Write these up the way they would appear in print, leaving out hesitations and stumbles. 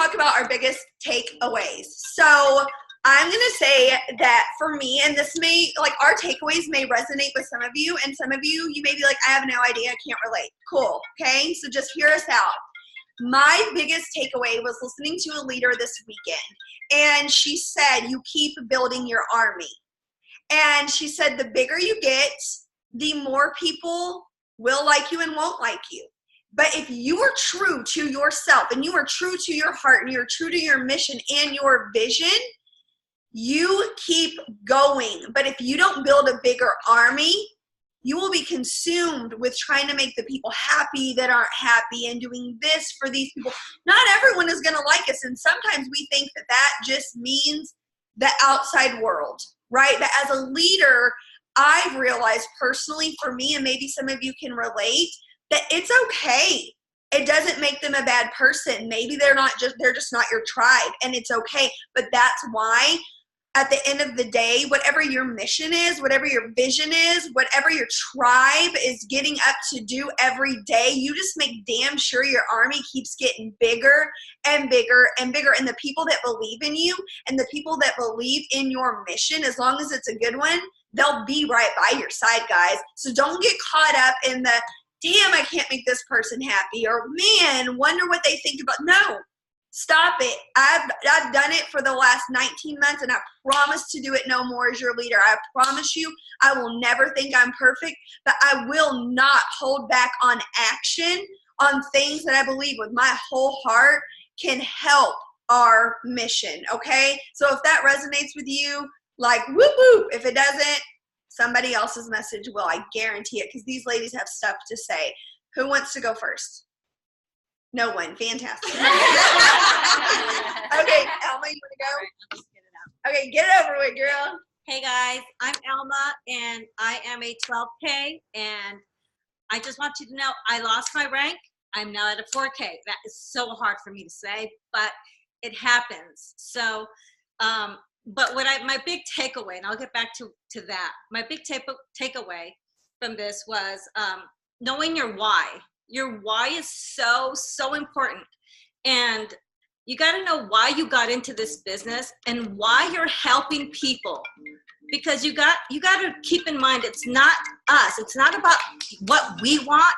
talk about our biggest takeaways. So I'm going to say that for me, and this may, like, our takeaways may resonate with some of you, and some of you, you may be like, I have no idea, I can't relate. Cool, okay? So just hear us out. My biggest takeaway was listening to a leader this weekend, and she said, you keep building your army. And she said, the bigger you get, the more people will like you and won't like you. But if you are true to yourself, and you are true to your heart, and you're true to your mission and your vision, you keep going. But if you don't build a bigger army, you will be consumed with trying to make the people happy that aren't happy and doing this for these people. Not everyone is going to like us. And sometimes we think that that just means the outside world, right? But as a leader, I've realized personally for me, and maybe some of you can relate, that it's okay. It doesn't make them a bad person. Maybe they're just not your tribe, and it's okay. But that's why at the end of the day, whatever your mission is, whatever your vision is, whatever your tribe is getting up to do every day, you just make damn sure your army keeps getting bigger and bigger and bigger. And the people that believe in you and the people that believe in your mission, as long as it's a good one, they'll be right by your side, guys. So don't get caught up in the, damn, I can't make this person happy, or man, wonder what they think about. No. Stop it. I've done it for the last 19 months, and I promise to do it no more as your leader. I promise you, I will never think I'm perfect, but I will not hold back on action on things that I believe with my whole heart can help our mission, okay? So if that resonates with you, like whoop whoop. If it doesn't, somebody else's message will, I guarantee it, because these ladies have stuff to say. Who wants to go first? No one. Fantastic. Okay, Elma, you want to go? Right, I'll just get it out. Okay, get it over with, girl. Hey guys, I'm Elma, and I am a 12K, and I just want you to know I lost my rank. I'm now at a 4K. That is so hard for me to say, but it happens. So, but my big takeaway, and I'll get back to that. My big takeaway from this was knowing your why. Your why is so important, and you got to know why you got into this business and why you're helping people, because you got to keep in mind, it's not us. It's not about what we want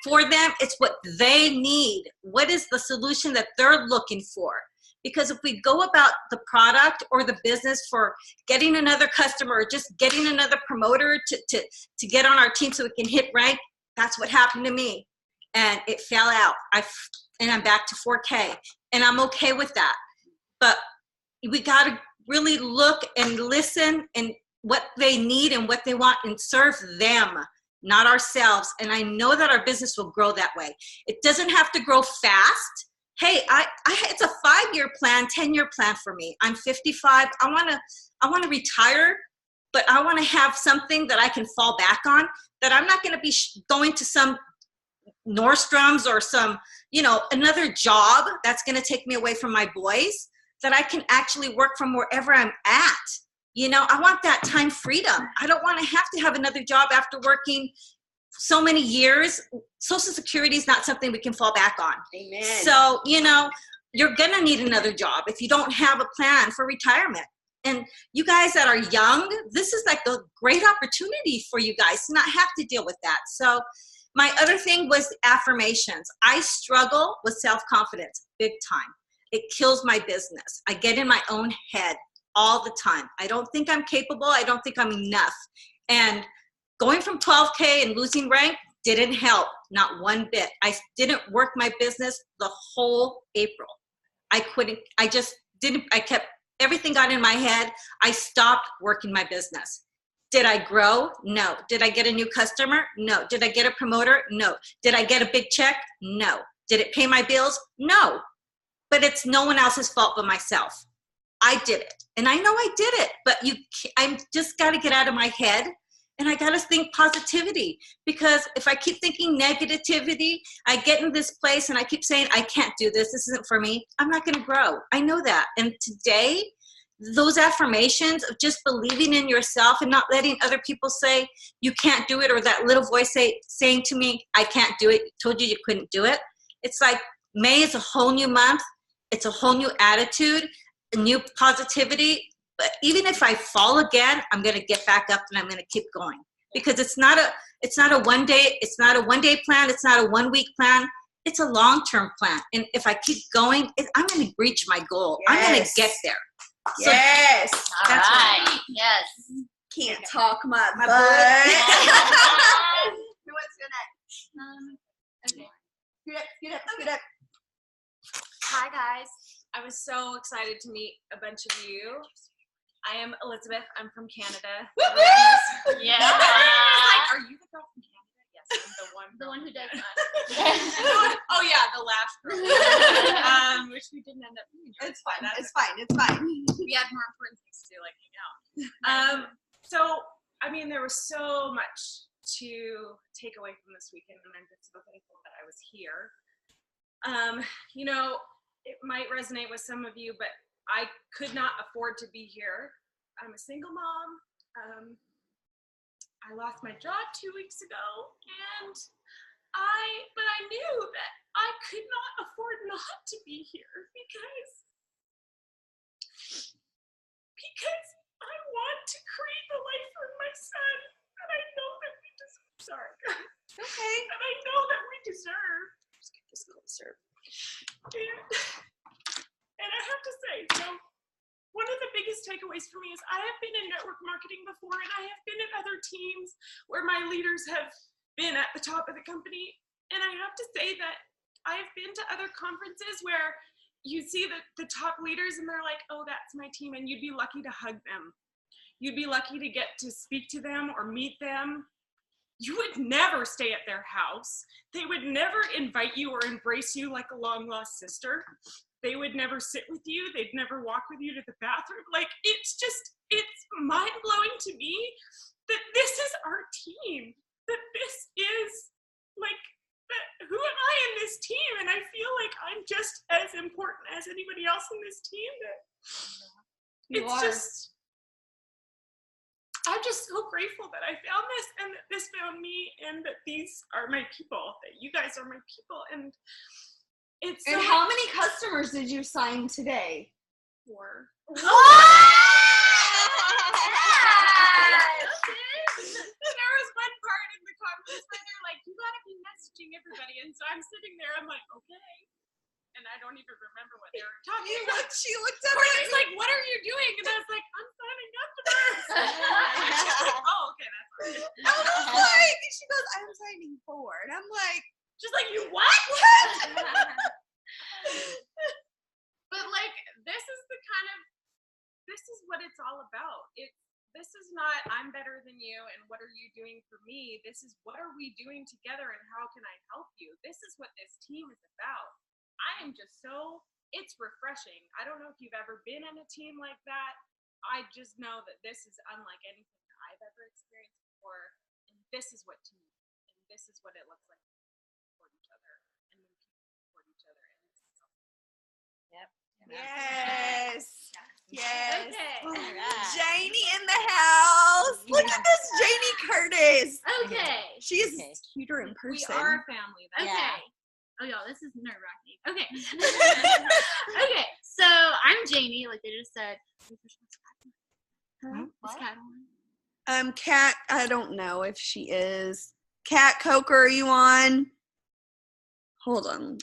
for them. It's what they need. What is the solution that they're looking for? Because if we go about the product or the business for getting another customer or just getting another promoter to get on our team so we can hit rank, that's what happened to me. And it fell out. And I'm back to 4K. And I'm okay with that. But we got to really look and listen and what they need and what they want and serve them, not ourselves. And I know that our business will grow that way. It doesn't have to grow fast. Hey, it's a 5-year plan, 10-year plan for me. I'm 55. I want to retire, but I want to have something that I can fall back on, that I'm not going to be going to some Nordstrom's or some, another job that's going to take me away from my boys, that I can actually work from wherever I'm at. I want that time freedom. I don't want to have another job after working so many years. Social Security is not something we can fall back on. Amen. So, you're going to need another job if you don't have a plan for retirement. And you guys that are young, this is like a great opportunity for you guys to not have to deal with that. So my other thing was affirmations. I struggle with self-confidence big time. It kills my business. I get in my own head all the time. I don't think I'm capable. I don't think I'm enough. And going from 12K and losing rank didn't help, not one bit. I didn't work my business the whole April. I couldn't, everything got in my head. I stopped working my business. Did I grow? No. Did I get a new customer? No. Did I get a promoter? No. Did I get a big check? No. Did it pay my bills? No. But it's no one else's fault but myself. I did it. And I know I did it, but I just got to get out of my head, and I got to think positivity, because if I keep thinking negativity, I get in this place and I keep saying, I can't do this. This isn't for me. I'm not going to grow. I know that. And today, those affirmations of just believing in yourself and not letting other people say you can't do it, or that little voice saying to me, I can't do it, told you you couldn't do it. It's like May is a whole new month. it's a whole new attitude, a new positivity. But even if I fall again, I'm going to get back up and I'm going to keep going, because it's not a one day plan. It's not a 1 week plan. It's a long-term plan. And if I keep going, I'm going to reach my goal. Yes. I'm going to get there. So yes. All right. Yes. Can't talk my butt. Who wants to go next? Okay. Scoot up. Hi guys, I was so excited to meet a bunch of you. I am Elizabeth. I'm from Canada. Yeah. Like, are you the girl from Canada? Yes, I'm the one. The one who does that. Oh yeah, the last girl. Which we didn't end up meeting. It's fine. It's fine. We had more important things to do, like hang out. So I mean, there was so much to take away from this weekend, and I'm just so thankful that I was here. You know, it might resonate with some of you, but I could not afford to be here. I'm a single mom. I lost my job 2 weeks ago, and I knew that I could not afford not to be here because I want to create the life for my son, and I know that we deserve. Sorry, guys. Okay. And I know that we deserve. Just get this closer. And I have to say, so one of the biggest takeaways for me is I have been in network marketing before, and I have been in other teams where my leaders have been at the top of the company. And I have to say that I have been to other conferences where you see the top leaders and they're like, oh, that's my team. And you'd be lucky to hug them. You'd be lucky to get to speak to them or meet them. You would never stay at their house. They would never invite you or embrace you like a long lost sister. They would never sit with you. They'd never walk with you to the bathroom. Like, it's mind blowing to me that this is our team, that this is like, that who am I in this team? And I feel like I'm just as important as anybody else in this team. I'm just so grateful that I found this, and that this found me, and that these are my people, that you guys are my people. And it's And how many customers did you sign today? 4. There was one part in the conference where they're like, you gotta be messaging everybody. And so I'm sitting there, I'm like, okay. And I don't even remember what they were talking about. She looked at Courtney's like, what are you doing? And I was like, I'm signing customers. Oh, okay, that's fine. I was like, she goes, I'm signing 4. And I'm like, Just like, you what? But like, this is what it's all about. This is not, I'm better than you and what are you doing for me? This is, what are we doing together and how can I help you? This is what this team is about. I am just it's refreshing. I don't know if you've ever been in a team like that. I just know that this is unlike anything that I've ever experienced before. And this is what team, and this is what it looks like for each other, and when people support each other. And this is yes. Yes. Okay. All right. Janie in the house. Look at this Janie Curtis. Okay. She's Okay. cuter in We person. are a family. That's Yeah. okay. Oh, y'all, this is nerve-wracking. Okay. Okay, so I'm Janie, like they just said. Is Kat on? Kat, I don't know if she is. Kat Coker, are you on? Hold on.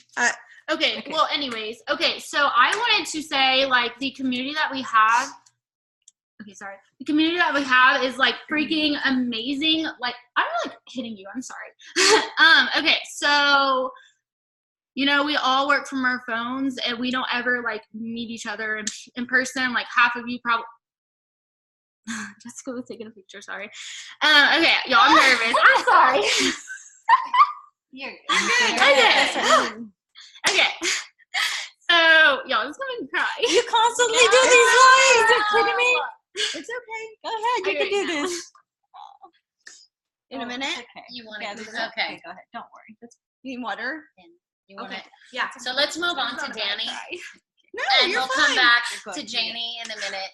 Okay, Okay. well, anyways. Okay, so I wanted to say, like, the community that we have. Okay, sorry. The community that we have is, like, freaking amazing. Like, I'm, like, hitting you. I'm sorry. Okay, so, you know, we all work from our phones, and we don't ever, like, meet each other in person. Like, half of you probably. Jessica was taking a picture, sorry. Okay, y'all, I'm nervous. I'm sorry. You're good. Okay. Okay. So, y'all, this is gonna cry. You constantly do these lies. You're kidding me? It's okay. Go ahead. You Okay, can do now. this. In a minute. Okay. You want Yeah, to this do is that? Okay, go ahead. Don't worry. You need water? You want Okay. it? Yeah. So let's move on to Not a bad Danny, cry. No, and you're we'll fine. come back Go to ahead. Janie in a minute.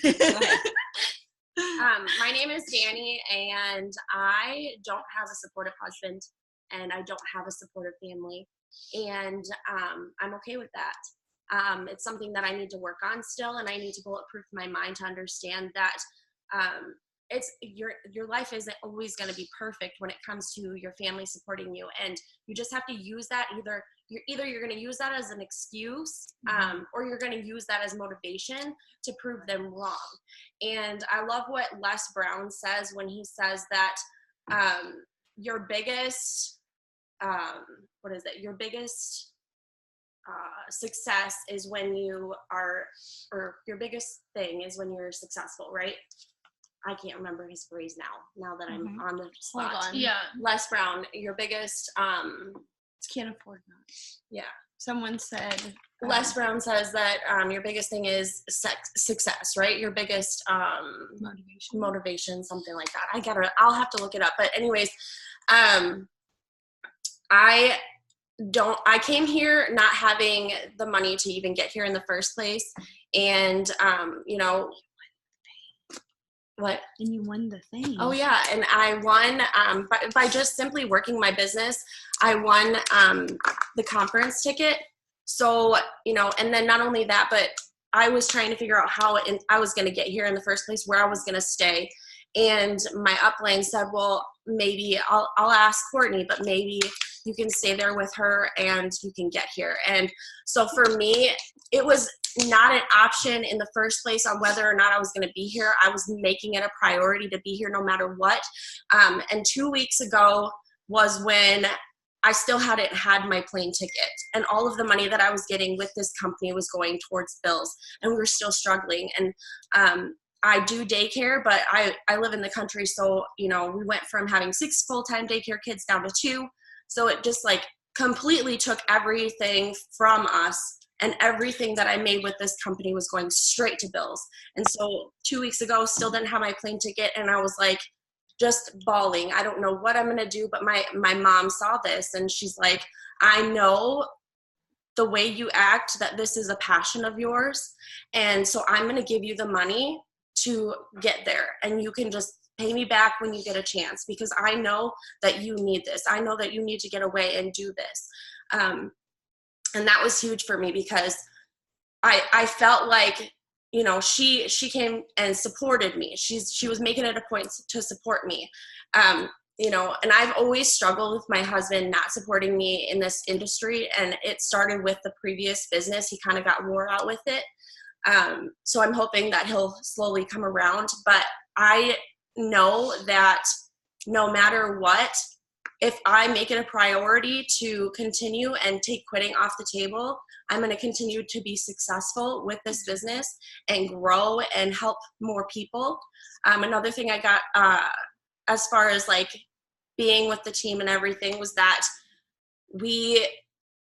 Go ahead. My name is Danny, and I don't have a supportive husband, and I don't have a supportive family, and I'm okay with that. It's something that I need to work on still, and I need to bulletproof my mind to understand that it's your life isn't always going to be perfect when it comes to your family supporting you, and you just have to use that you're going to use that as an excuse, or you're going to use that as motivation to prove them wrong. And I love what Les Brown says when he says that your biggest your biggest success is when you are, or your biggest thing is when you're successful, right? I can't remember his phrase now that I'm on the spot. Hold on. Yeah. Les Brown, your biggest Can't afford not. yeah. Someone said. Les Brown says that your biggest thing is success, right? Your biggest motivation, something like that. I'll have to look it up. But anyways, I came here not having the money to even get here in the first place. And, what? And you won the thing. Oh yeah, and I won by just simply working my business. I won the conference ticket. So and then not only that, but I was trying to figure out how I was going to get here in the first place, where I was going to stay. And my upline said, "Well, maybe I'll ask Courtney, but maybe you can stay there with her and you can get here." And so for me, it was not an option in the first place on whether or not I was going to be here. I was making it a priority to be here no matter what. And 2 weeks ago was when I still hadn't had my plane ticket, and all of the money that I was getting with this company was going towards bills, and we were still struggling. And I do daycare, but I live in the country, so we went from having 6 full-time daycare kids down to 2. So it just completely took everything from us, and everything that I made with this company was going straight to bills. And so 2 weeks ago, still didn't have my plane ticket, and I was just bawling. I don't know what I'm going to do, but my mom saw this, and she's like, "I know the way you act, that this is a passion of yours, and so I'm going to give you the money to get there, and you can just pay me back when you get a chance, because I know that you need this. I know that you need to get away and do this." And that was huge for me, because I felt like, she came and supported me. She was making it a point to support me. And I've always struggled with my husband not supporting me in this industry. And it started with the previous business. He kind of got wore out with it. So I'm hoping that he'll slowly come around. But I know that no matter what, if I make it a priority to continue and take quitting off the table, I'm going to continue to be successful with this business and grow and help more people. Another thing I got as far as being with the team and everything was that we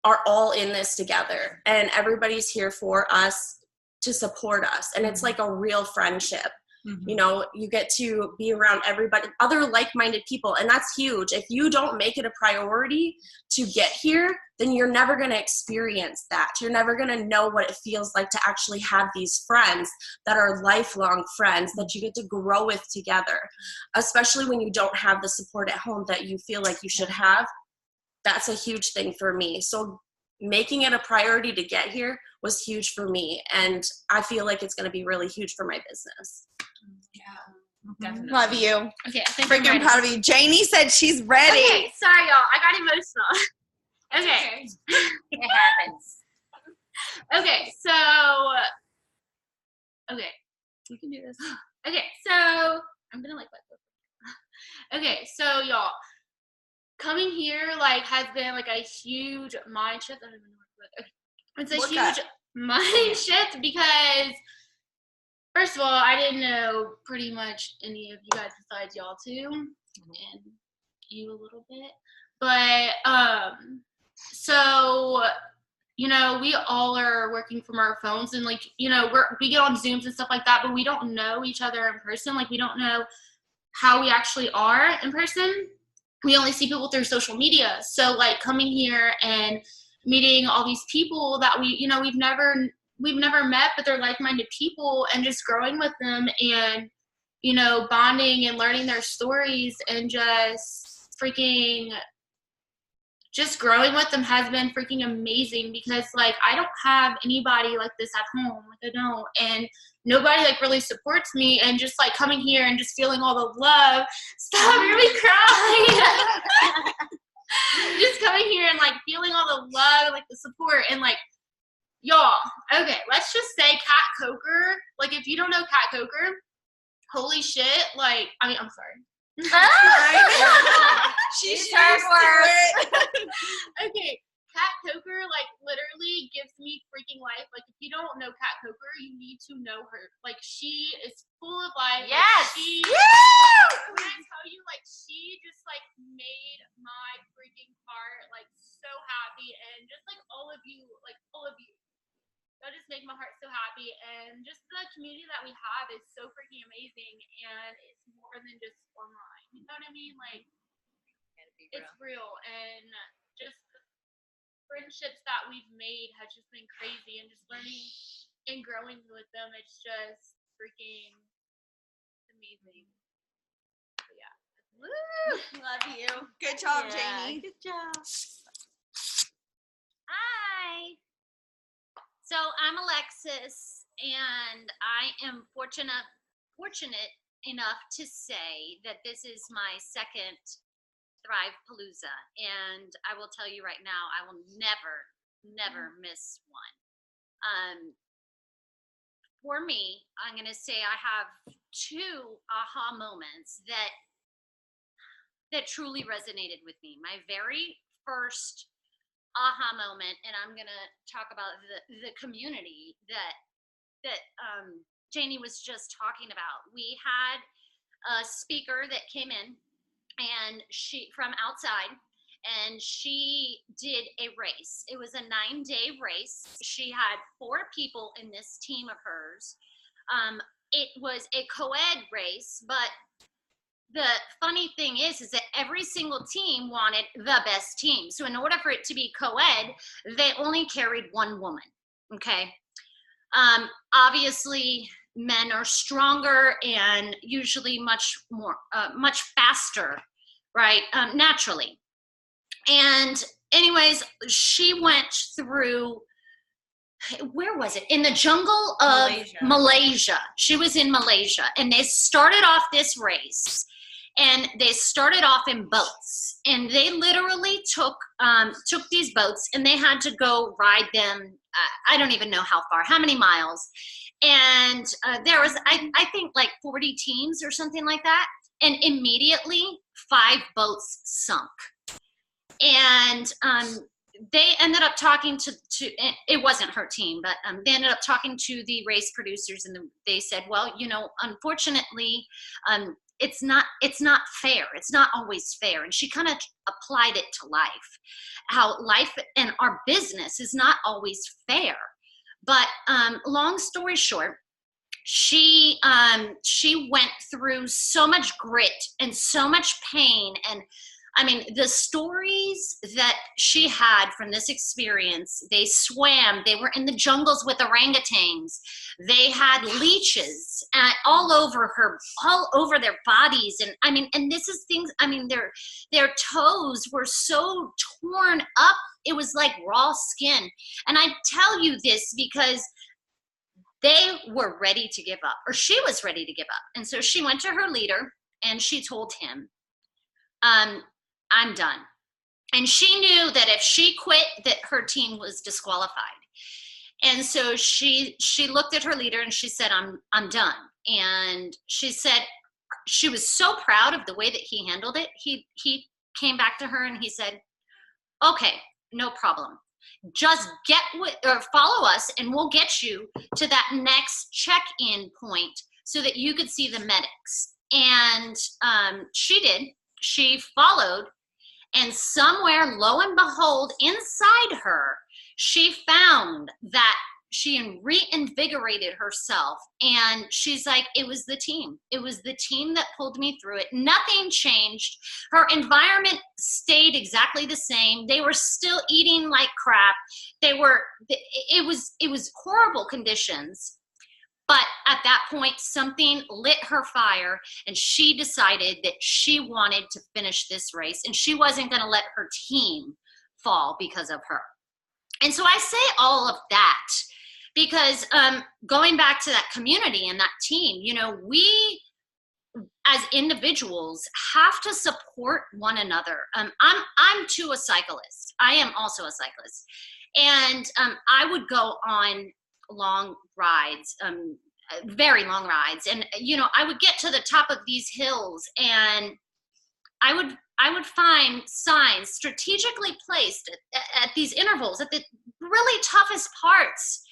are all in this together, and everybody's here for us to support us. And it's like a real friendship. You get to be around everybody, other like-minded people, and that's huge. If you don't make it a priority to get here, then you're never going to experience that. You're never going to know what it feels like to actually have these friends that are lifelong friends that you get to grow with together, especially when you don't have the support at home that you feel like you should have. That's a huge thing for me. So making it a priority to get here was huge for me, and I feel like it's going to be really huge for my business. Definitely. Love you. Okay, I think I'm Freaking ready. proud of you. Janie said she's ready. Okay, sorry y'all, I got emotional. Okay. It happens. Okay, so You can do this. Okay, so I'm gonna okay, so y'all, coming here has been a huge mind shift. I don't even know what to put. It's a Look huge mind shift because, first of all, I didn't know pretty much any of you guys besides y'all two, and you a little bit. But so we all are working from our phones, and we get on Zooms and stuff like that, but we don't know each other in person. We don't know how we actually are in person. We only see people through social media. So coming here and meeting all these people that we've never met, but they're like-minded people, and just growing with them and bonding and learning their stories, and just just growing with them has been freaking amazing because like I don't have anybody like this at home. Like I don't. And nobody like really supports me, and just like coming here and just feeling all the love. Stop, you're me crying. Just coming here and like feeling all the love and like the support and like y'all. Okay, let's just say Kat Coker. Like if you don't know Kat Coker, holy shit! Like I mean, I'm sorry. She's heard worse. Okay, Kat Coker like literally gives me freaking life. Like if you don't know Kat Coker, you need to know her. Like she is full of life. Like, Yes. she. When I tell you, like she just like made my freaking heart like so happy, and just like all of you, that just make my heart so happy. And just the community that we have is so freaking amazing, and it's more than just online. You know what I mean? Like it's real, and just the friendships that we've made has just been crazy, and just learning and growing with them, it's just freaking amazing. So, yeah. Woo! Love you. Good job, Yeah, Jamie. Good job. Hi. So I'm Alexis, and I am fortunate enough to say that this is my second Thrive Palooza, and I will tell you right now, I will never miss one. For me, I'm going to say I have two aha moments that truly resonated with me. My very first aha moment, and I'm going to talk about the community that Janie was just talking about. We had a speaker that came in, and she from outside, and she did a race. It was a 9-day race. She had 4 people in this team of hers. It was a co-ed race, but the funny thing is that every single team wanted the best team. So in order for it to be co-ed, they only carried one woman, okay? Obviously, men are stronger and usually much faster, right, naturally. And anyways, she went through, where was it? In the jungle of Malaysia. She was in Malaysia, and they started off this race. And they started off in boats, and they literally took these boats, and they had to go ride them. I don't even know how far, how many miles. And there was, I think, like 40 teams or something like that. And immediately, 5 boats sunk. And they ended up talking to it wasn't her team, but they ended up talking to the race producers, and they said, well, you know, unfortunately, it's not fair. It's not always fair. And she kind of applied it to life, how life and our business is not always fair. But long story short, she went through so much grit and so much pain. And I mean, the stories that she had from this experience, they swam, they were in the jungles with orangutans, they had leeches all over their bodies. And I mean, and this is things, I mean, their toes were so torn up, it was like raw skin. And I tell you this because they were ready to give up, or she was ready to give up. And so she went to her leader and she told him, I'm done. And she knew that if she quit, that her team was disqualified. And so she looked at her leader and she said, I'm done. And she said she was so proud of the way that he handled it. He came back to her and he said, okay, no problem. Just follow us and we'll get you to that next check-in point so that you could see the medics. And she did. She followed. And somewhere, lo and behold, inside her, she found that she reinvigorated herself. And she's like, it was the team. It was the team that pulled me through it. Nothing changed. Her environment stayed exactly the same. They were still eating like crap. It was horrible conditions. But at that point, something lit her fire, and she decided that she wanted to finish this race, and she wasn't going to let her team fall because of her. And so I say all of that because going back to that community and that team, you know, we as individuals have to support one another. I'm too a cyclist. I am also a cyclist. And I would go on long rides, very long rides. And, you know, I would get to the top of these hills and I would find signs strategically placed at these intervals, at the really toughest parts.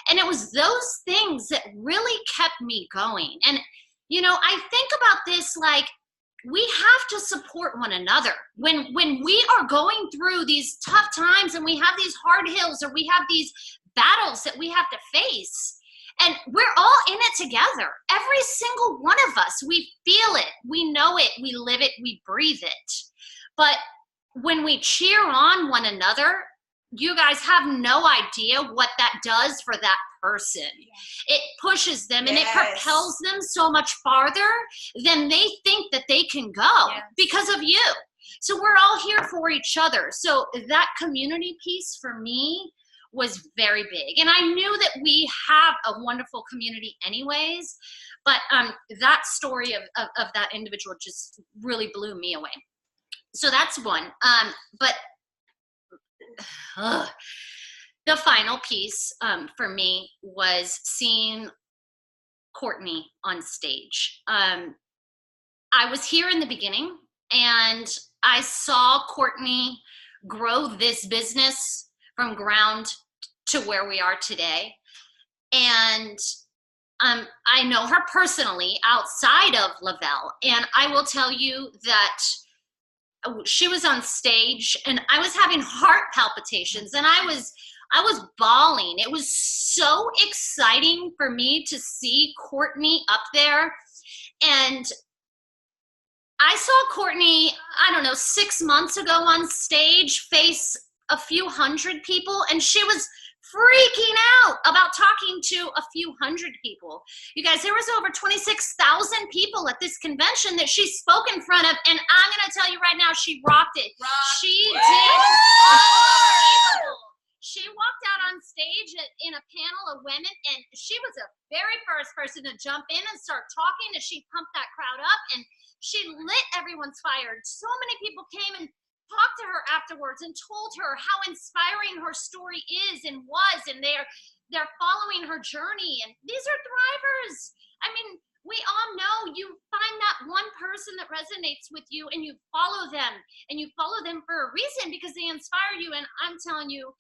And it was those things that really kept me going. And, you know, I think about this like we have to support one another. When we are going through these tough times and we have these hard hills or we have these battles that we have to face, and we're all in it together. Every single one of us, we feel it, we know it, we live it, we breathe it. But when we cheer on one another, you guys have no idea what that does for that person. It pushes them and it propels them so much farther than they think that they can go because of you. So we're all here for each other. So that community piece for me was very big. And I knew that we have a wonderful community anyways, but that story of that individual just really blew me away. So that's one. But the final piece for me was seeing Courtney on stage. I was here in the beginning and I saw Courtney grow this business from ground to where we are today. And I know her personally outside of Lavelle. And I will tell you that she was on stage and I was having heart palpitations and I was bawling. It was so exciting for me to see Courtney up there. And I saw Courtney, I don't know, 6 months ago on stage face a few hundred people, and she was freaking out about talking to a few hundred people. You guys, there was over 26,000 people at this convention that she spoke in front of, and I'm going to tell you right now, she rocked it. She did unbelievable. She walked out on stage in a panel of women, and she was the very first person to jump in and start talking, and she pumped that crowd up, and she lit everyone's fire. So many people came and talked to her afterwards and told her how inspiring her story is and was, and they're following her journey. And these are thrivers. I mean, we all know you find that one person that resonates with you and you follow them, and you follow them for a reason because they inspire you. And I'm telling you,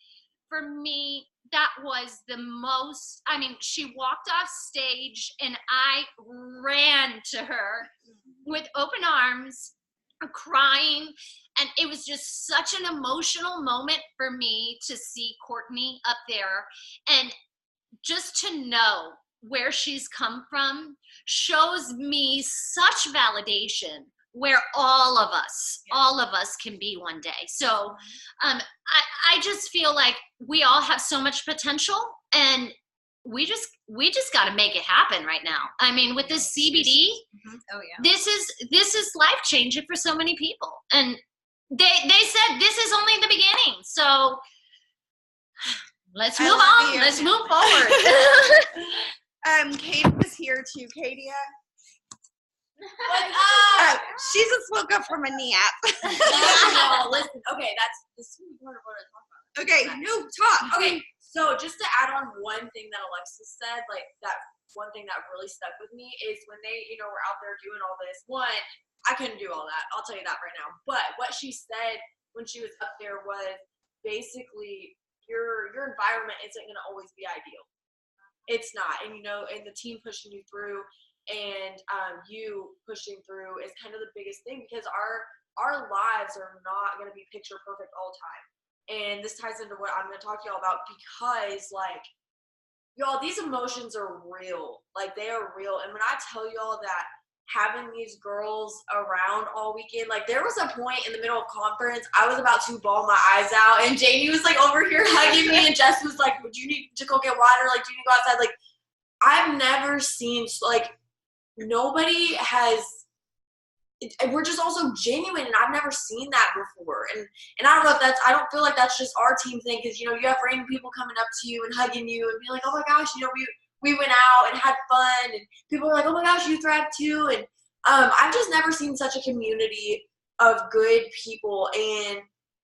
for me, that was the most, I mean, she walked off stage and I ran to her with open arms, crying. And it was just such an emotional moment for me to see Courtney up there. And just to know where she's come from shows me such validation where all of us can be one day. So I just feel like we all have so much potential, and we just got to make it happen right now. I mean, with this CBD, this is life changing for so many people. And they said this is only the beginning. So let's move on. Let's move forward. Katie was here too. Katie. She just woke up from a nap. No, listen. Okay, this is part of what I talk about. Okay, no, talk. Okay, so just to add on one thing that Alexis said, like that one thing that really stuck with me is when they, were out there doing all this. One, I couldn't do all that. I'll tell you that right now. But what she said when she was up there was basically your environment isn't going to always be ideal. It's not. And, and the team pushing you through and you pushing through is kind of the biggest thing, because our lives are not going to be picture perfect all the time. And this ties into what I'm going to talk to y'all about, because like, y'all, these emotions are real. Like, they are real. And when I tell y'all that having these girls around all weekend, like there was a point in the middle of conference, I was about to bawl my eyes out, and Janie was like over here hugging me, and Jess was like, would you need to go get water? Like, do you need to go outside? Like, I've never seen, like, nobody has we're just also genuine, and I've never seen that before. And I don't know if I don't feel like that's just our team thing, because, you know, you have random people coming up to you and hugging you and being like, oh my gosh, you know, we went out and had fun, and people are like, oh my gosh, you thrived too. And I've just never seen such a community of good people. And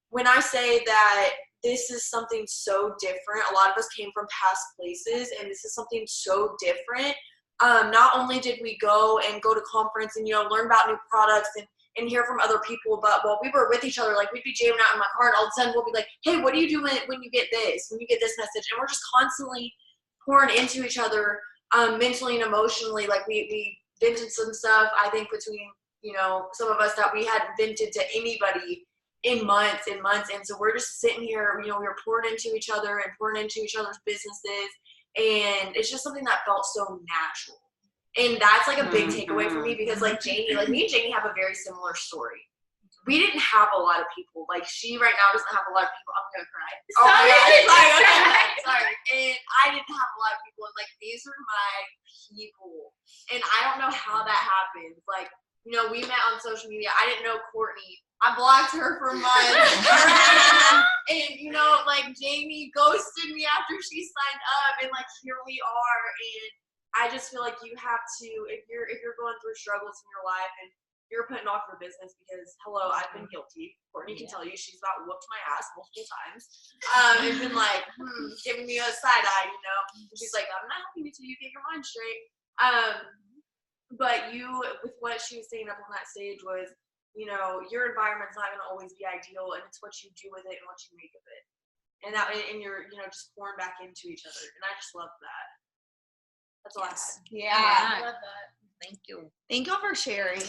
when I say that this is something so different, a lot of us came from past places, and this is something so different. Not only did we go to conference and, you know, learn about new products and hear from other people, but while we were with each other, like, we'd be jamming out in my car, and all of a sudden we'll be like, hey, what do you do when you get this, when you get this message? And we're just constantly pouring into each other, mentally and emotionally. Like, we vented some stuff, I think, between, you know, some of us that we hadn't vented to anybody in months and months. And so we're just sitting here, you know, we're pouring into each other and pouring into each other's businesses. And it's just something that felt so natural. And that's like a big takeaway for me, because like Jamie, like me and Jamie have a very similar story. We didn't have a lot of people. Like, she right now doesn't have a lot of people. I'm gonna cry. Oh my God, sorry. And I didn't have a lot of people. And like, these are my people. And I don't know how that happens. Like, you know, we met on social media. I didn't know Courtney. I blocked her for months. And, you know, like, Jamie ghosted me after she signed up, and like, here we are. And I just feel like you have to, if you're going through struggles in your life and you're putting off your business, because, hello, I've been guilty. Courtney can tell you, she's about whooped my ass multiple times. And been like, giving me a side eye, you know. And she's like, I'm not helping you till you get your mind straight. But you, with what she was saying up on that stage was, you know, your environment's not going to always be ideal, and it's what you do with it and what you make of it. And you're, you know, just pouring back into each other. And I just love that. That's all I had. Yeah. I love that. Thank you. Thank y'all for sharing.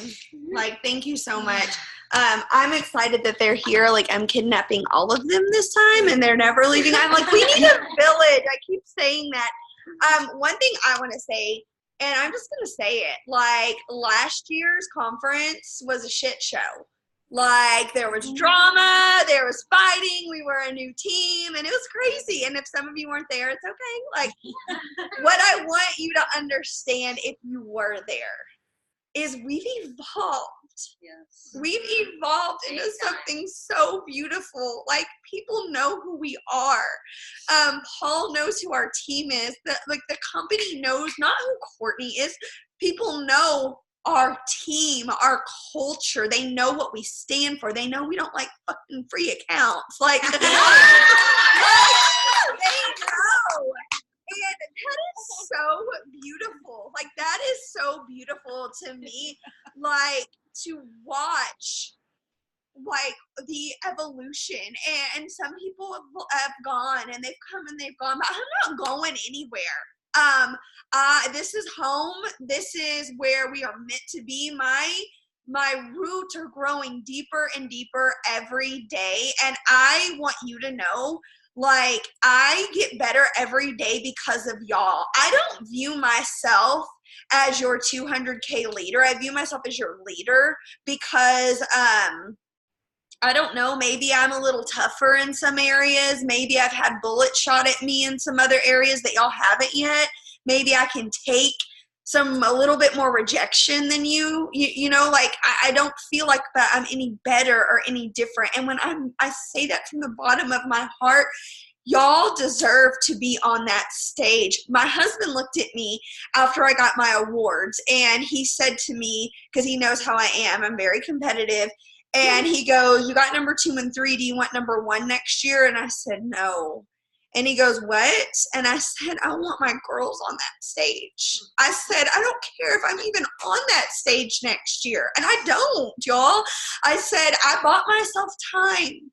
Like, thank you so much. I'm excited that they're here. Like, I'm kidnapping all of them this time, and they're never leaving. I'm like, we need a village. I keep saying that. One thing I want to say, and I'm just going to say it, like, last year's conference was a shit show. Like, there was drama, there was fighting, we were a new team, and it was crazy. And if some of you weren't there, it's okay. Like, what I want you to understand, if you were there, is we've evolved. Yes. We've evolved into something so beautiful. Like, people know who we are. Paul knows who our team is. The company knows not who Courtney is. People know our team, our culture. They know what we stand for. They know we don't like fucking free accounts. Like, they know. And that is so beautiful. Like, that is so beautiful to me. Like, to watch, like, the evolution. And some people have gone, and they've come and they've gone, but I'm not going anywhere. This is home. This is where we are meant to be. My roots are growing deeper and deeper every day. And I want you to know, like, I get better every day because of y'all. I don't view myself as your 200K leader. I view myself as your leader because, I don't know, maybe I'm a little tougher in some areas. Maybe I've had bullets shot at me in some other areas that y'all haven't yet. Maybe I can take a little bit more rejection than you know, like, I don't feel like that I'm any better or any different. And when I say that from the bottom of my heart, y'all deserve to be on that stage. My husband looked at me after I got my awards, and he said to me, because he knows how I am, I'm very competitive, and he goes, you got number 2 and 3. Do you want number 1 next year? And I said, no. And he goes, what? And I said, I want my girls on that stage. I said, I don't care if I'm even on that stage next year. And I don't, y'all. I said, I bought myself time.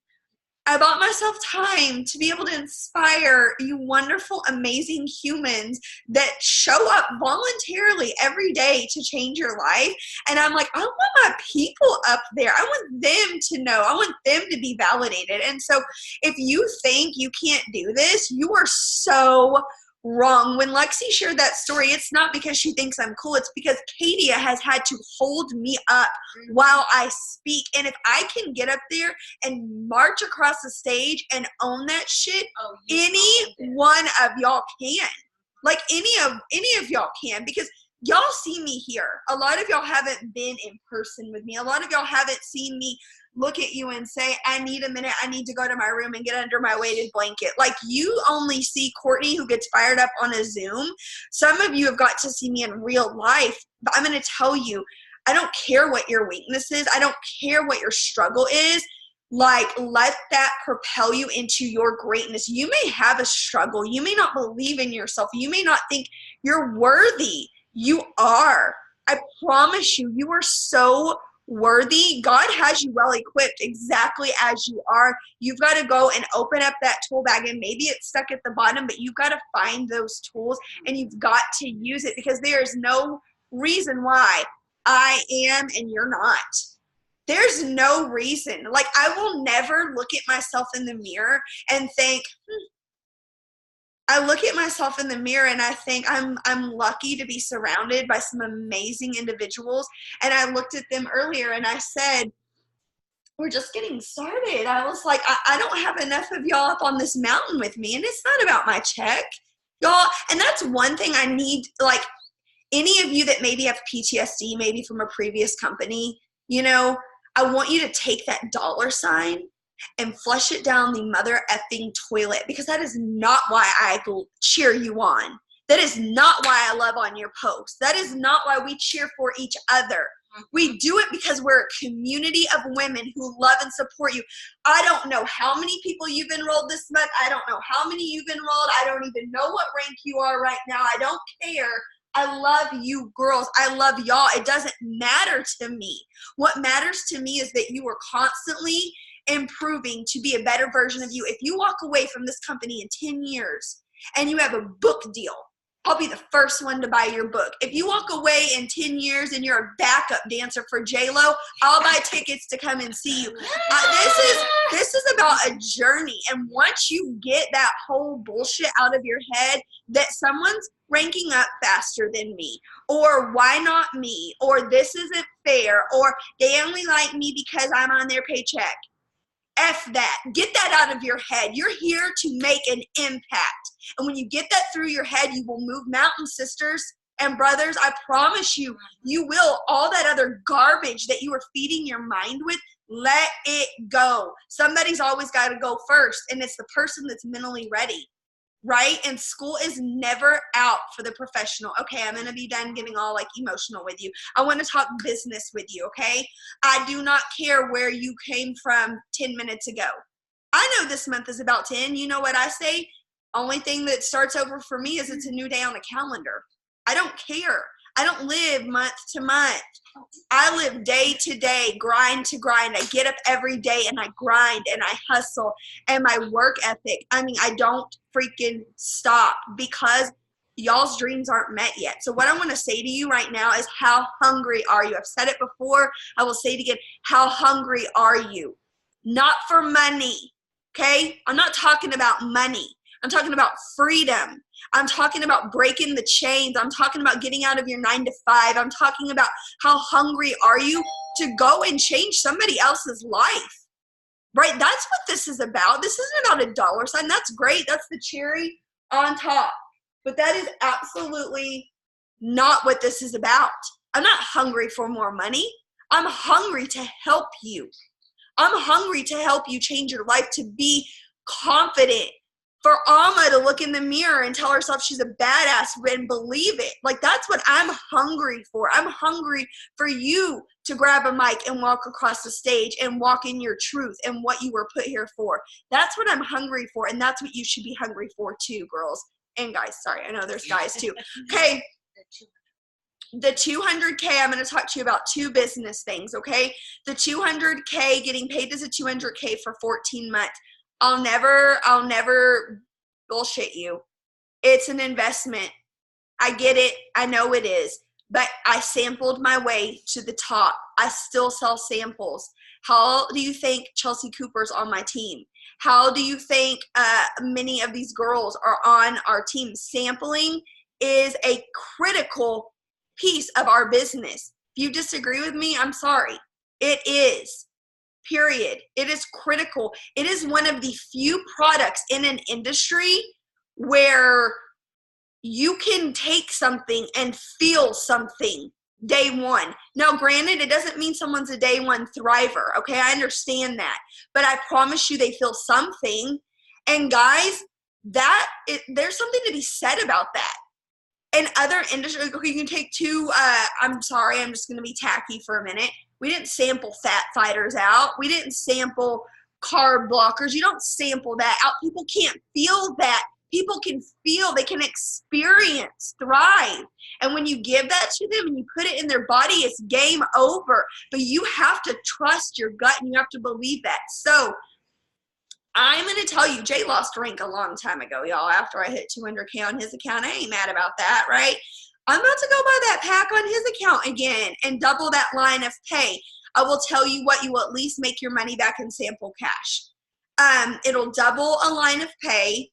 I bought myself time to be able to inspire you wonderful, amazing humans that show up voluntarily every day to change your life. And I'm like, I want my people up there. I want them to know. I want them to be validated. And so if you think you can't do this, you are so wrong. When Lexi shared that story, it's not because she thinks I'm cool. It's because Katia has had to hold me up while I speak. And if I can get up there and march across the stage and own that shit, any one of y'all can. Like, any of y'all can. Because y'all see me here. A lot of y'all haven't been in person with me. A lot of y'all haven't seen me look at you and say, I need a minute. I need to go to my room and get under my weighted blanket. Like, you only see Courtney who gets fired up on a Zoom. Some of you have got to see me in real life. But I'm going to tell you, I don't care what your weakness is. I don't care what your struggle is. Like, let that propel you into your greatness. You may have a struggle. You may not believe in yourself. You may not think you're worthy. You are. I promise you, you are so worthy. God has you well equipped exactly as you are. You've got to go and open up that tool bag, and maybe it's stuck at the bottom, but you've got to find those tools and you've got to use it, because there is no reason why I am and you're not. There's no reason. Like, I will never look at myself in the mirror and think, I look at myself in the mirror and I think I'm lucky to be surrounded by some amazing individuals. And I looked at them earlier and I said, we're just getting started. I was like, I don't have enough of y'all up on this mountain with me. And it's not about my check, y'all. And that's one thing I need, like, any of you that maybe have PTSD, maybe from a previous company, you know, I want you to take that $ and flush it down the mother effing toilet, because that is not why I cheer you on. That is not why I love on your posts. That is not why we cheer for each other. We do it because we're a community of women who love and support you. I don't know how many people you've enrolled this month. I don't know how many you've enrolled. I don't even know what rank you are right now. I don't care. I love you girls. I love y'all. It doesn't matter to me. What matters to me is that you are constantly improving to be a better version of you. If you walk away from this company in 10 years and you have a book deal, I'll be the first one to buy your book. If you walk away in 10 years and you're a backup dancer for J-Lo, I'll buy tickets to come and see you. This is about a journey. And once you get that whole bullshit out of your head that someone's ranking up faster than me, or why not me, or this isn't fair, or they only like me because I'm on their paycheck. F that. Get that out of your head. You're here to make an impact. And when you get that through your head, you will move mountains, sisters and brothers. I promise you, you will. All that other garbage that you are feeding your mind with, let it go. Somebody's always got to go first, and it's the person that's mentally ready. Right? And school is never out for the professional. Okay, I'm going to be done getting all like emotional with you. I want to talk business with you, okay? I do not care where you came from 10 minutes ago. I know this month is about to end. You know what I say? Only thing that starts over for me is it's a new day on the calendar. I don't care. I don't live month to month. I live day to day, grind to grind. I get up every day and I grind and I hustle, and my work ethic, I mean, I don't freaking stop, because y'all's dreams aren't met yet. So what I want to say to you right now is, how hungry are you? I've said it before. I will say it again. How hungry are you? Not for money, okay? I'm not talking about money. I'm talking about freedom. I'm talking about breaking the chains. I'm talking about getting out of your 9 to 5. I'm talking about how hungry are you to go and change somebody else's life, right? That's what this is about. This isn't about a $. That's great. That's the cherry on top. But that is absolutely not what this is about. I'm not hungry for more money. I'm hungry to help you. I'm hungry to help you change your life, to be confident. For Alma to look in the mirror and tell herself she's a badass and believe it. Like, that's what I'm hungry for. I'm hungry for you to grab a mic and walk across the stage and walk in your truth and what you were put here for. That's what I'm hungry for, and that's what you should be hungry for too, girls and guys. Sorry, I know there's guys too. Okay, the 200K, I'm going to talk to you about 2 business things, okay? The 200K, getting paid as a 200K for 14 months. I'll never bullshit you. It's an investment. I get it. I know it is. But I sampled my way to the top. I still sell samples. How do you think Chelsea Cooper's on my team? How do you think many of these girls are on our team? Sampling is a critical piece of our business. If you disagree with me, I'm sorry. It is. Period. It is critical. It is one of the few products in an industry where you can take something and feel something day one. Now, granted, it doesn't mean someone's a day one thriver, okay? I understand that. But I promise you they feel something. And guys, there's something to be said about that. In other industries, okay, you can take two, I'm sorry, I'm just going to be tacky for a minute. We didn't sample fat fighters out. We didn't sample carb blockers. You don't sample that out. People can't feel that. People can feel, they can experience, thrive. And when you give that to them and you put it in their body, it's game over. But you have to trust your gut and you have to believe that. So I'm going to tell you, Jay lost rank a long time ago, y'all, after I hit 200K on his account. I ain't mad about that, right? I'm about to go buy that pack on his account again and double that line of pay. I will tell you what, you will at least make your money back in sample cash. It'll double a line of pay.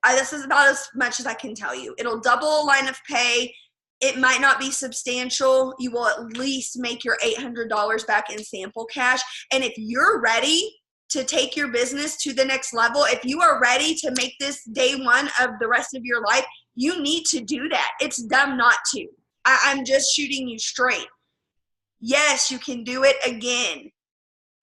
This is about as much as I can tell you. It'll double a line of pay. It might not be substantial. You will at least make your $800 back in sample cash. And if you're ready to take your business to the next level, if you are ready to make this day one of the rest of your life, you need to do that. It's dumb not to. I'm just shooting you straight. Yes, you can do it again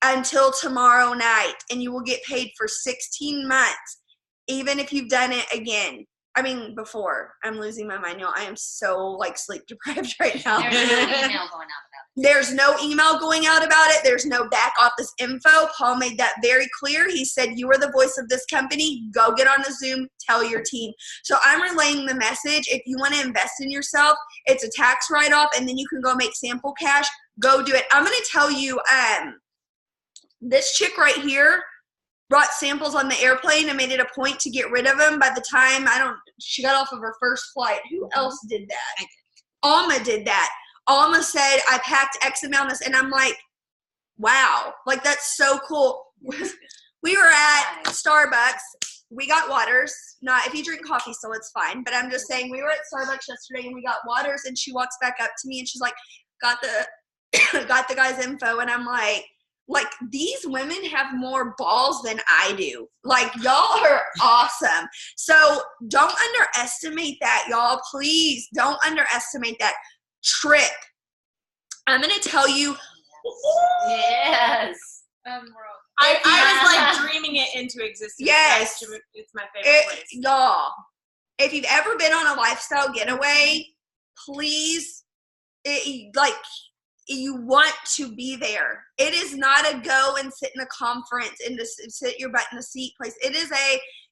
until tomorrow night, and you will get paid for 16 months, even if you've done it again. I mean, before. I'm losing my mind, y'all. I am so, sleep deprived right now. There's no email going out about it. There's no email going out about it. There's no back office info. Paul made that very clear. He said, you are the voice of this company. Go get on a Zoom. Tell your team. So I'm relaying the message. If you want to invest in yourself, it's a tax write-off, and then you can go make sample cash. Go do it. I'm going to tell you, this chick right here brought samples on the airplane and made it a point to get rid of them. By the time she got off of her first flight. Who else did that? Alma did that. Alma said, I packed X amount of, and I'm like, wow, that's so cool. We were at Starbucks. We got waters. Not if you drink coffee, so it's fine. But I'm just saying, we were at Starbucks yesterday and we got waters, and she walks back up to me and she's like, got the guy's info, and I'm like, these women have more balls than I do. Y'all are awesome. So don't underestimate that, y'all. Please don't underestimate that. Trip. I'm going to tell you. Yes. I was dreaming it into existence. Yes. It's my favorite place. Y'all, if you've ever been on a lifestyle getaway, please, you want to be there. It is not a go and sit in a conference and just sit your butt in a seat place. It is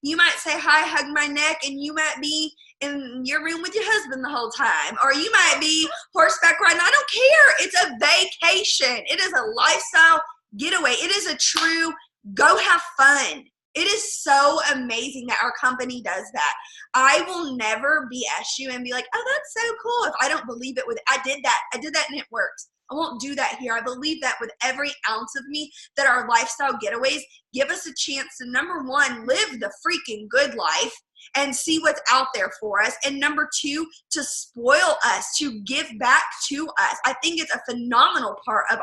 you might say hi, hug my neck, and you might be in your room with your husband the whole time. Or you might be horseback riding. I don't care. It's a vacation. It is a lifestyle getaway. It is a true go have fun. It is so amazing that our company does that. I will never BS you and be like, oh, that's so cool, if I don't believe it I did that and it works. I won't do that here. I believe that with every ounce of me, that our lifestyle getaways give us a chance to, number one, live the freaking good life and see what's out there for us. And number two, to spoil us, to give back to us. I think it's a phenomenal part of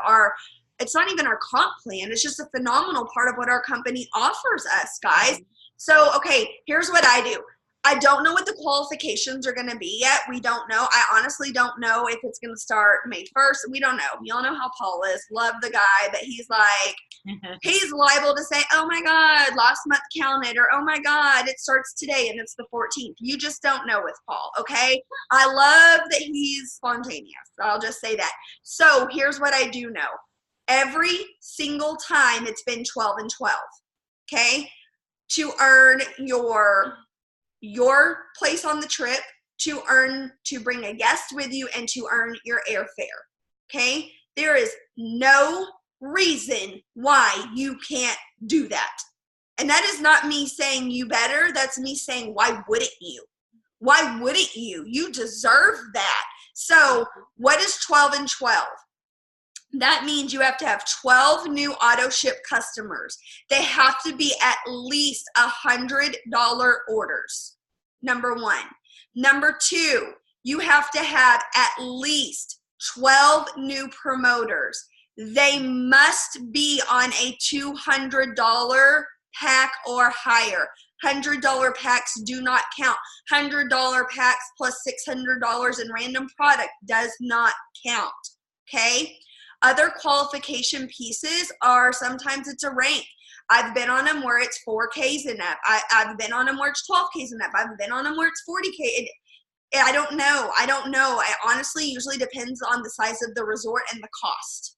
it's not even our comp plan. It's just a phenomenal part of what our company offers us, guys. So, okay, here's what I do. I don't know what the qualifications are going to be yet. We don't know. I honestly don't know if it's going to start May 1st. We don't know. Y'all know how Paul is. Love the guy, but he's he's liable to say, oh my God, last month counted, or oh my God, it starts today and it's the 14th. You just don't know with Paul, okay? I love that he's spontaneous. I'll just say that. So here's what I do know. Every single time it's been 12 and 12, okay? To earn your place on the trip, to bring a guest with you, and to earn your airfare, okay? There is no reason why you can't do that. And that is not me saying you better. That's me saying, why wouldn't you? Why wouldn't you? You deserve that. So what is 12 and 12? That means you have to have 12 new auto ship customers. They have to be at least $100 orders. Number one. Number two, you have to have at least 12 new promoters. They must be on a $200 pack or higher. $100 packs do not count. $100 packs plus $600 in random product does not count. Okay? Other qualification pieces are sometimes it's a rank. I've been on them where it's 4Ks and up. I've been on them where it's 12Ks and up. I've been on them where it's 40K. I don't know. It honestly usually depends on the size of the resort and the cost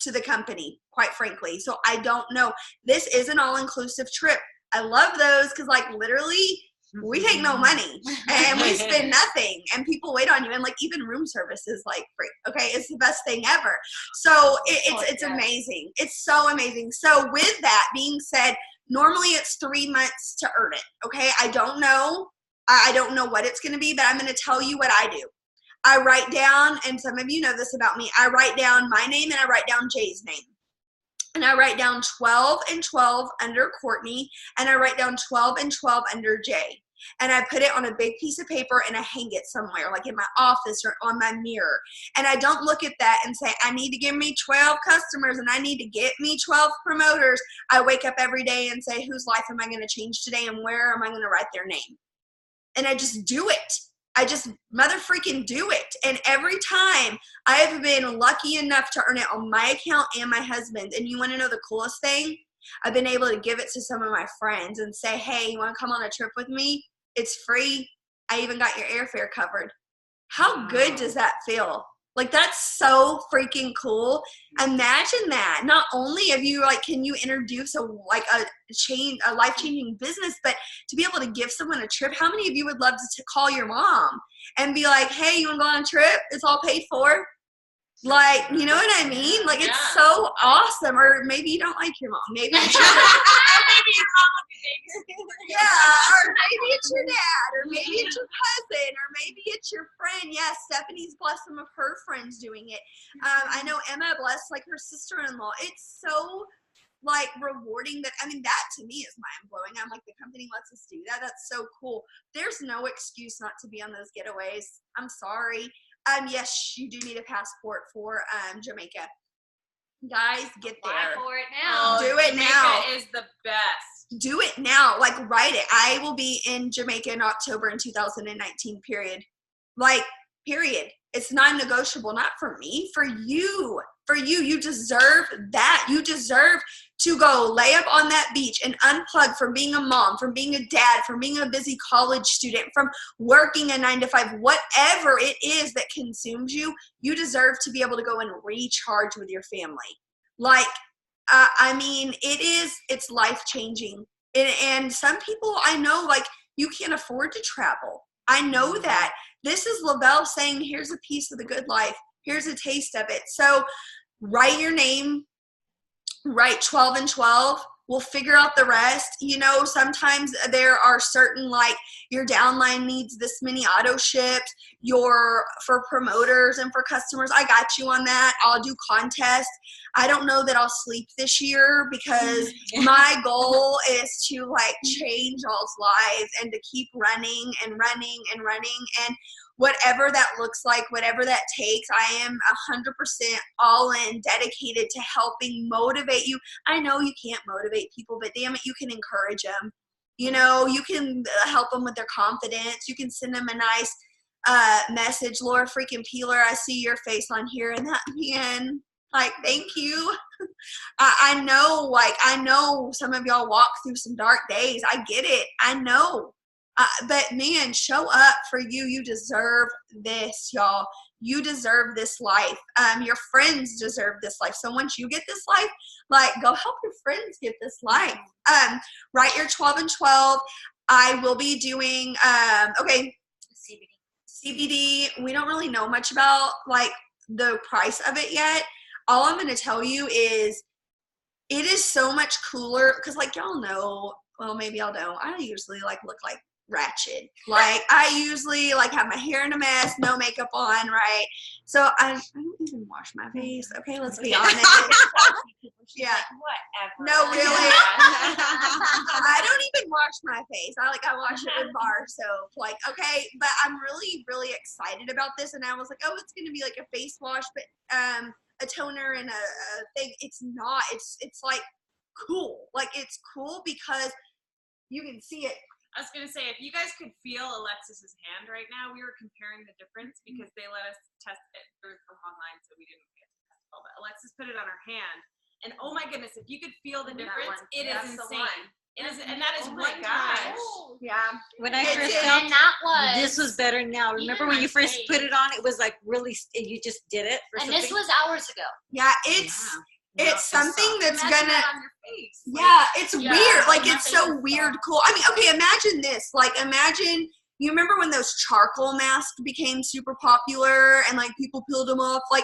to the company, quite frankly. So I don't know. This is an all-inclusive trip. I love those because, like, literally, we take no money and we spend nothing and people wait on you, and like even room service is like free. Okay, it's the best thing ever. So it's amazing. It's so amazing. So with that being said, normally it's 3 months to earn it. Okay, I don't know what it's going to be, but I'm going to tell you what I do. I write down, and some of you know this about me, I write down my name and I write down Jay's name. And I write down 12 and 12 under Courtney, and I write down 12 and 12 under Jay. And I put it on a big piece of paper and I hang it somewhere, like in my office or on my mirror. And I don't look at that and say, I need to give me 12 customers and I need to get me 12 promoters. I wake up every day and say, whose life am I going to change today and where am I going to write their name? And I just do it. I just mother freaking do it. And every time I have been lucky enough to earn it on my account and my husband's. And you want to know the coolest thing? I've been able to give it to some of my friends and say, hey, you want to come on a trip with me? It's free. I even got your airfare covered. How good does that feel? Like, that's so freaking cool. Imagine that. Not only have you, like, can you introduce a life-changing business, but to be able to give someone a trip. How many of you would love to call your mom and be like, hey, you want to go on a trip? It's all paid for. Like, you know what I mean? Like, it's so awesome. Or maybe you don't like your mom. Maybe it's your maybe your mom would be or maybe it's your dad, or maybe it's your cousin, or maybe it's your friend. Yeah, Stephanie's blessed some of her friends doing it. I know Emma blessed, like, her sister-in-law. It's so, like, rewarding that, I mean, that to me is mind-blowing. I'm like, the company lets us do that. That's so cool. There's no excuse not to be on those getaways. I'm sorry. Yes, you do need a passport for Jamaica. Guys, get there. Apply for it now. Do it now. Jamaica is the best. Do it now. Like, write it. I will be in Jamaica in October in 2019, period. Like, period. It's non-negotiable, not for me, for you. For you. You deserve that. You deserve to go lay up on that beach and unplug from being a mom, from being a dad, from being a busy college student, from working a 9-to-5, whatever it is that consumes you. You deserve to be able to go and recharge with your family. Like, I mean, it's life-changing. And some people I know, like, you can't afford to travel. I know that. This is Lavelle saying, here's a piece of the good life. Here's a taste of it. So write your name, write 12 and 12. We'll figure out the rest. You know, sometimes there are certain, like, your downline needs this many auto ships. For promoters and for customers, I got you on that. I'll do contests. I don't know that I'll sleep this year because my goal is to, like, change all's lives and to keep running and running and running. And whatever that looks like, whatever that takes, I am 100% all in, dedicated to helping motivate you. I know you can't motivate people, but damn it, you can encourage them. You know, you can help them with their confidence. You can send them a nice message. Laura freaking Peeler, I see your face on here, and that, man, like, thank you. I know some of y'all walk through some dark days. I get it. I know. But man, show up for you. You deserve this, y'all. You deserve this life. Your friends deserve this life. So once you get this life, like, go help your friends get this life. Write your 12 and 12. I will be doing, CBD. We don't really know much about, like, the price of it yet. All I'm going to tell you is it is so much cooler because, like, y'all know, well, maybe y'all don't. I usually, like, look like ratchet. Like, I usually, like, have my hair in a mess, no makeup on, right? So I don't even wash my face. Okay, let's be honest. Yeah. Whatever. No, really. I don't even wash my face. I wash it with bar soap. Like, okay, but I'm really, really excited about this. And I was like, oh, it's gonna be like a face wash, but a toner and a thing. It's not. It's like cool. Like, it's cool because you can see it I was gonna say, if you guys could feel Alexis's hand right now, we were comparing the difference because they let us test it through from online, so we didn't get to test it all. But Alexis put it on her hand, and oh my goodness, if you could feel the difference, it is That's the insane. one. It is, and that is Oh my one time. Yeah. When I It first did. felt And that was this was better now. Remember when my you first face. put it on? It was like really, you just did it. Or and this something? was hours ago. Yeah, it's something that's Imagine gonna. that on your face. Yeah, it's Yeah, weird. Like my it's face so is weird soft. cool. I mean, okay, imagine this. Like imagine you remember when those charcoal masks became super popular and like people peeled them off, like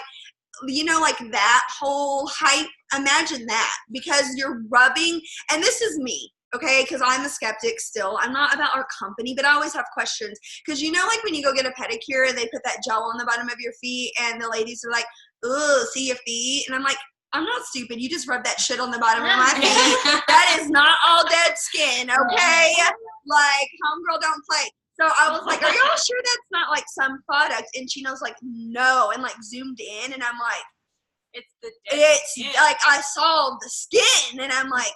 you know, like that whole hype. Imagine that because you're rubbing, and this is me, okay? Because I'm a skeptic still. I'm not about our company, but I always have questions. Because you know, like when you go get a pedicure and they put that gel on the bottom of your feet, and the ladies are like, "Ugh, see your feet," and I'm like, I'm not stupid. You just rub that shit on the bottom of my feet. That is not all dead skin, okay? Like, homegirl don't play. So I was like, are y'all sure that's not like some product? And she knows like, no, and like zoomed in, and I'm like, It's the dead it's skin. like I saw the skin, and I'm like,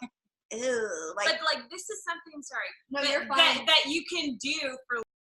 ew. Like, But like this is something. Sorry. no, that, you're fine. that you can do for